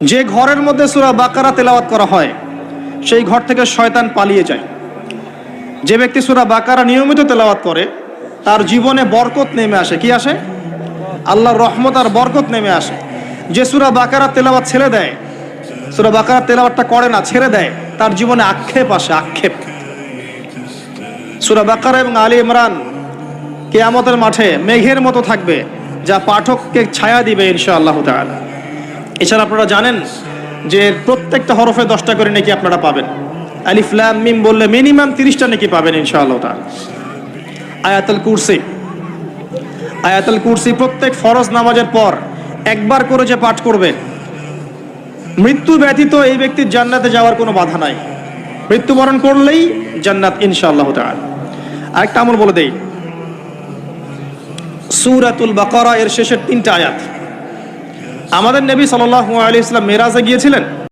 যে ঘরের মধ্যে সূরা বাকারা তেলাওয়াত করা হয় সেই ঘর থেকে শয়তান পালিয়ে যায়। যে ব্যক্তি সূরা বাকারা নিয়মিত তেলাওয়াত করে তার জীবনে বরকত নেমে আসে। কি আসে? আল্লাহর রহমত আর বরকত নেমে আসে। যে সূরা বাকারা তেলাওয়াত ছেড়ে দেয়, সূরা বাকারা তেলাওয়াতটা করে না, ছেড়ে দেয়, তার জীবনে আক্ষেপ আসে, আক্ষেপ। সূরা বাকারা এবং আলী ইমরান কিয়ামতের মাঠে মেঘের মতো থাকবে, যা পাঠককে ছায়া দিবে ইনশাআল্লাহ তাআলা। এছাড়া আপনারা জানেন যে প্রত্যেকটা হরফে 10টা করে নেকি আপনারা পাবেন। আলিফ লাম মিম বললে মিনিমাম 30টা নেকি পাবেন ইনশাআল্লাহ তাআলা। আয়াতুল কুরসি প্রত্যেক ফরজ নামাজের পর একবার করে যে পাঠ করবে, মৃত্যু ব্যতীত এই ব্যক্তির জান্নাতে যাওয়ার কোনো বাধা নাই। মৃত্যুবরণ করলেই জান্নাত ইনশাআল্লাহ তাআলা। আরেকটা আমল বলে দেই, সূরাতুল বাকারা এর শেষের 3টা আয়াত। আমাদের নবী সাল্লাল্লাহু আলাইহি ওয়াসাল্লাম মেরাজে গিয়েছিলেন।